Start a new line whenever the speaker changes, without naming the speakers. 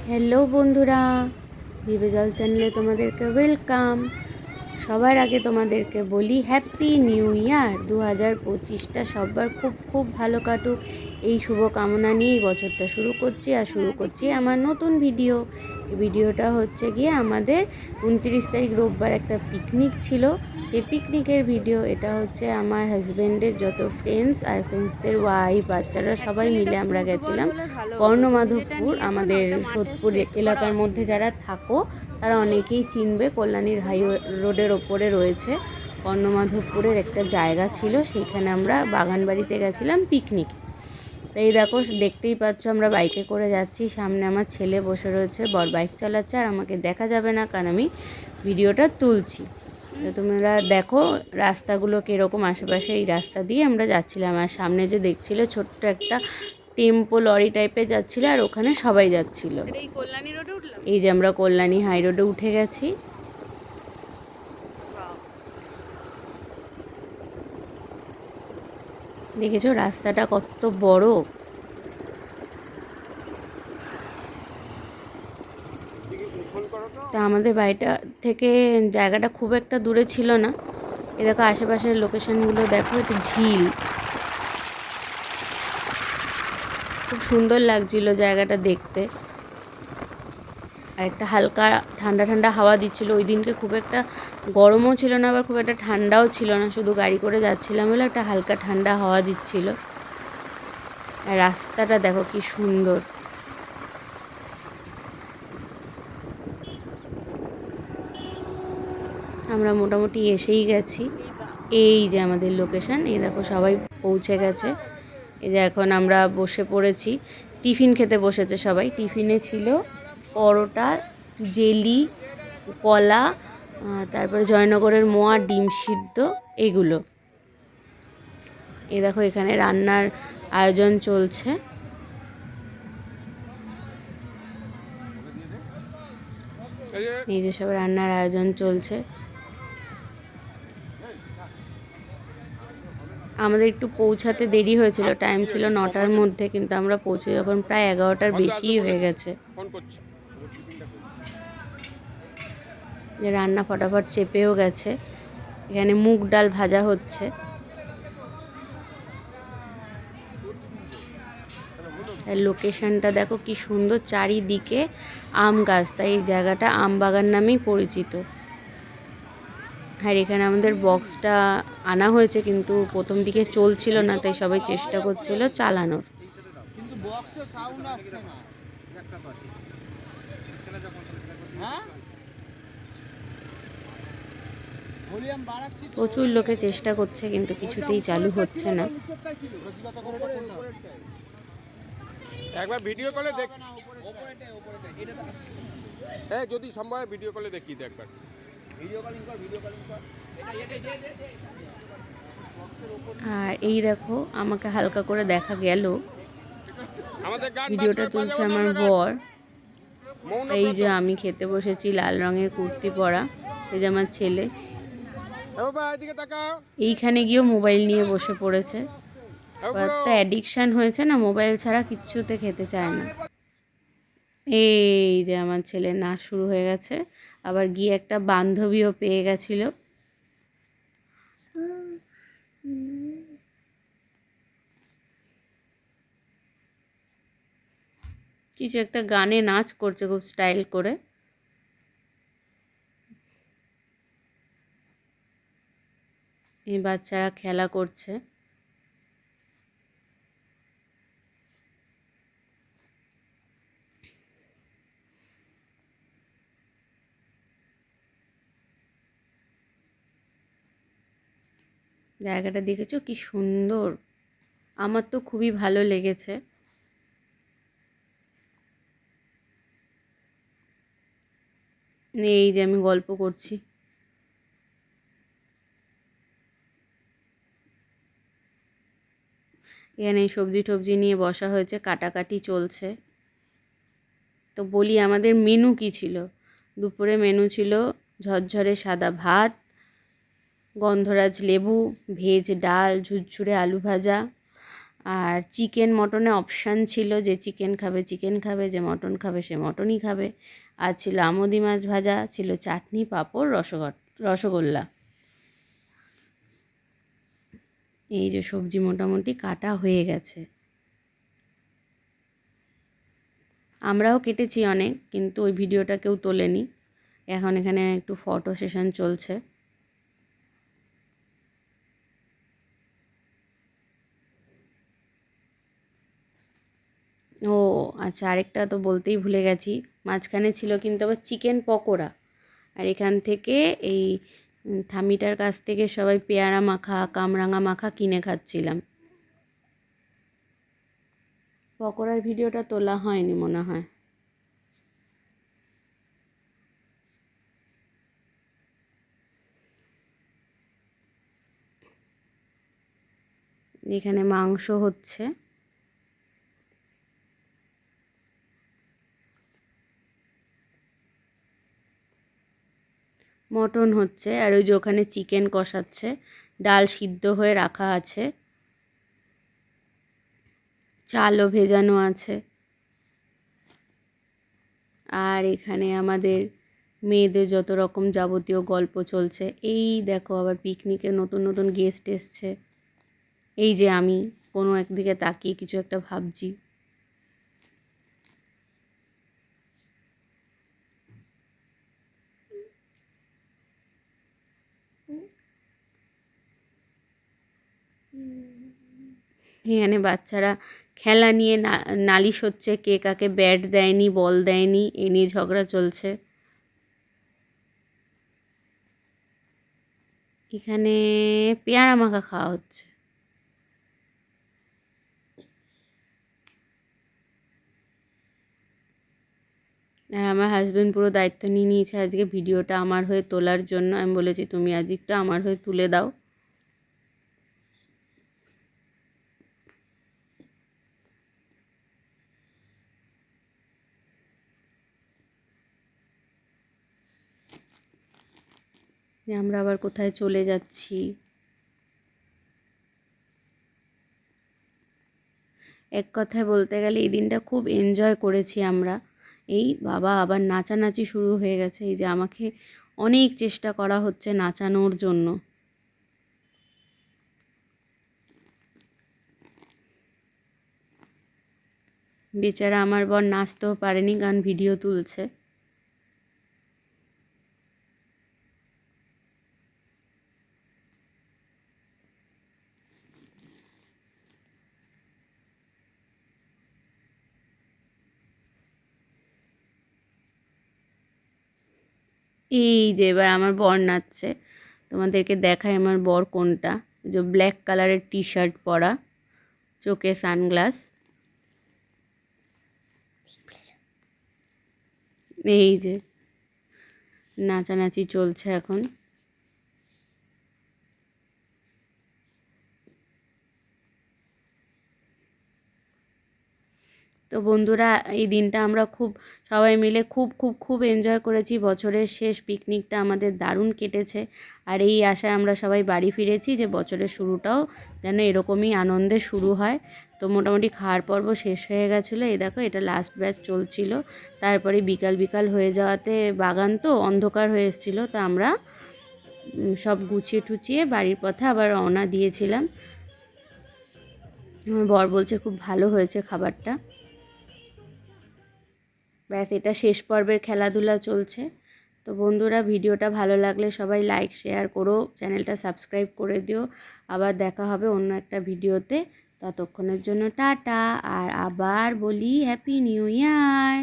Hello বন্ধুরা, জিভে জল চ্যানেলে তোমাদেরকে ওয়েলকাম। সবার আগে তোমাদেরকে বলি হ্যাপি নিউ ইয়ার। 2025টা সবার খুব খুব ভালো কাটুক, এই শুভ কামনা নিয়েই বছরটা শুরু করছি। আর শুরু করছি আমার নতুন ভিডিও। এই ভিডিওটা হচ্ছে গিয়ে আমাদের 29 তারিখ রোববার একটা পিকনিক ছিল, সেই পিকনিকের ভিডিও। এটা হচ্ছে আমার হাজব্যান্ডের যত ফ্রেন্ডস আর ফ্রেন্ডসদের ওয়াইফ বাচ্চারা সবাই মিলে আমরা গেছিলাম কর্ণমাধবপুর। আমাদের সোদপুর এলাকার মধ্যে যারা থাকো তারা অনেকেই চিনবে, কল্যাণীর হাই রোডের ওপরে রয়েছে কর্ণমাধবপুরের একটা জায়গা ছিল, সেইখানে আমরা বাগানবাড়িতে গেছিলাম পিকনিক। তো এই দেখো, দেখতেই পাচ্ছ আমরা বাইকে করে যাচ্ছি, সামনে আমার ছেলে বসে রয়েছে, বর বাইক চালাচ্ছে, আর আমাকে দেখা যাবে না কারণ আমি ভিডিওটা তুলছি। তো তোমরা দেখো রাস্তাগুলো কীরকম, আশেপাশে এই রাস্তা দিয়ে আমরা যাচ্ছিলাম। আর সামনে যে দেখছিলে ছোট্ট একটা টেম্পো লরি টাইপের যাচ্ছিল, আর ওখানে সবাই যাচ্ছিল। এই যে আমরা কল্যাণী হাই রোডে উঠে গেছি। দেখেছো রাস্তাটা কত বড়। তা আমাদের বাড়িটা থেকে জায়গাটা খুব একটা দূরে ছিল না। এ দেখো আশেপাশের লোকেশনগুলো দেখো, এটা ঝিল, খুব সুন্দর লাগছিল জায়গাটা দেখতে। আর একটা হালকা ঠান্ডা ঠান্ডা হাওয়া দিচ্ছিল। ওই দিনকে খুব একটা গরমও ছিল না, আবার খুব একটা ঠান্ডাও ছিল না, শুধু গাড়ি করে যাচ্ছিলাম বলে একটা হালকা ঠান্ডা হাওয়া দিচ্ছিল। আর রাস্তাটা দেখো কি সুন্দর। আমরা মোটামুটি এসেই গেছি। এই যে আমাদের লোকেশন, এই দেখো সবাই পৌঁছে গেছে। এই যে এখন আমরা বসে পড়েছি, টিফিন খেতে বসেছে সবাই। টিফিনে ছিল পরোটা, জেলি, কলা, তারপরে জয়নগরের মোয়া, ডিম সিদ্ধ, এগুলো। এই দেখো এখানে রান্নার আয়োজন চলছে। এই যে সব রান্নার আয়োজন চলছে। আমাদের একটু পৌঁছাতে দেরি হয়েছিল, টাইম ছিল 9টার মধ্যে, কিন্তু আমরা পৌঁছে যখন প্রায় 11টার বেশিই হয়ে গেছে। যে রান্না ফটাফট চেপেও গেছে। এখানে মুগ ডাল ভাজা হচ্ছে। লোকেশনটা দেখো কি সুন্দর, চারিদিকে আম গাছ, তাই এই জায়গাটা আম বাগান নামেই পরিচিত। আর এখানে আমাদের বক্সটা আনা হয়েছে, কিন্তু প্রথম দিকে চলছিল না, তাই সবাই চেষ্টা করছিল চালানোর। প্রচুর লোকে চেষ্টা করছে, কিন্তু কিছুতেই চালু হচ্ছে না।
একবার ভিডিও কলে দেখ, হ্যাঁ যদি সম্ভব ভিডিও কলে দেখি একবার।
আর এই দেখো আমাকে হালকা করে দেখা গেল, ভিডিওটা তুলছে আমার বর। এই যে আমি খেতে বসেছি, লাল রঙের কুর্তি পরা। এই যে আমার ছেলে এইখানে গিয়েও মোবাইল নিয়ে বসে পড়েছে। তো অ্যাডিকশান হয়েছে না, মোবাইল ছাড়া কিচ্ছুতে খেতে চায় না। এই যে আমার ছেলে নাচ শুরু হয়ে গেছে, আবার গিয়ে একটা বান্ধবীও পেয়ে গেছিল। কিছু একটা গানে নাচ করছে খুব স্টাইল করে। এই বাচ্চারা খেলা করছে। জায়গাটা দেখেছো কি সুন্দর, আমার তো খুবই ভালো লেগেছে। এই যে আমি গল্প করছি। এখানে সবজি টবজি নিয়ে বসা হয়েছে, কাটাকাটি চলছে। তো বলি আমাদের মেনু কি ছিল। দুপুরে মেনু ছিল ঝরঝরে সাদা ভাত, গন্ধরাজ লেবু, ভেজ ডাল, ঝুরঝুরে আলু ভাজা, আর চিকেন মটনে অপশান ছিল, যে চিকেন খাবে চিকেন খাবে, যে মটন খাবে সে মটনই খাবে। আর ছিল আমোদি মাছ ভাজা, ছিল চাটনি, পাঁপড়, রসগোল্লা। এই যে সবজি মোটামুটি কাটা হয়ে গেছে। আমরাও কেটেছি অনেক, কিন্তু ওই ভিডিওটা কেউ তোলেনি। এখন এখানে একটু ফটো সেশন চলছে। ও আচ্ছা, আরেকটা তো বলতেই ভুলে গেছি, মাঝখানে ছিল কিন্তু আবার চিকেন পকোড়া। আর এখান থেকে এই ঠামিটার কাছ থেকে সবাই পেয়ারা মাখা, কামরাঙা মাখা কিনে খাচ্ছিলাম। পকোড়ার ভিডিওটা তোলা হয়নি মনে হয়। এখানে মাংস হচ্ছে। মটন হচ্ছে, আর ওই যে ওখানে চিকেন কষাচ্ছে, ডাল সিদ্ধ হয়ে রাখা আছে, চালও ভেজানো আছে। আর এখানে আমাদের মেয়েদের যত রকম যাবতীয় গল্প চলছে। এই দেখো আবার পিকনিকে নতুন নতুন গেস্ট এসছে। এই যে আমি কোনো একদিকে তাকিয়ে কিছু একটা ভাবছি। এখানে বাচ্চারা খেলা নিয়ে নালিশ হচ্ছে, কে কাকে ব্যাট দেয়নি, বল দেয়নি, এ নিয়ে ঝগড়া চলছে। এখানে পেয়ারা মাখা খাওয়া হচ্ছে। আর আমার হাজবেন্ড পুরো দায়িত্ব নিয়ে নিয়েছে আজকে ভিডিওটা আমার হয়ে তোলার জন্য। আমি বলেছি তুমি আজকে আমার হয়ে তুলে দাও। যে আমরা আবার কোথায় চলে যাচ্ছি। এক কথায় বলতে গেলে এই দিনটা খুব এনজয় করেছি আমরা। এই বাবা আবার নাচানাচি শুরু হয়ে গেছে। এই যে আমাকে অনেক চেষ্টা করা হচ্ছে নাচানোর জন্য। বেচারা আমার বর নাচতেও পারেনি, কারণ ভিডিও তুলছে। এই যে এবার আমার বর নাচছে, তোমাদেরকে দেখায় আমার বর কোনটা। যে ব্ল্যাক কালারের টি শার্ট পরা, চোখে সানগ্লাস। এই যে নাচানাচি চলছে এখন। তো বন্ধুরা, এই দিনটা আমরা সবাই মিলে খুব এনজয় করেছি। বছরের শেষ পিকনিকটা আমাদের দারুণ কেটেছে। আর এই আশায় আমরা সবাই বাড়ি ফিরেছি যে বছরের শুরুটাও যেন এরকমই আনন্দে শুরু হয়। তো মোটামুটি খাওয়ার পর্ব শেষ হয়ে গেছিলো। এই দেখো এটা লাস্ট ব্যাচ চলছিল। তারপরে বিকাল হয়ে যাওয়াতে বাগান তো অন্ধকার হয়ে এসেছিলো, তো আমরা সব গুছিয়ে টুচিয়ে বাড়ির পথে আবার রওনা দিয়েছিলাম। আমার বর বলছে খুব ভালো হয়েছে খাবারটা। ব্যাস, এটা শেষ পর্বের খেলাধুলা চলছে। তো বন্ধুরা, ভিডিওটা ভালো লাগলে সবাই লাইক শেয়ার করো, চ্যানেলটা সাবস্ক্রাইব করে দিও। আবার দেখা হবে অন্য একটা ভিডিওতে। ততক্ষণের জন্য টাটা। আর আবার বলি হ্যাপি নিউ ইয়ার।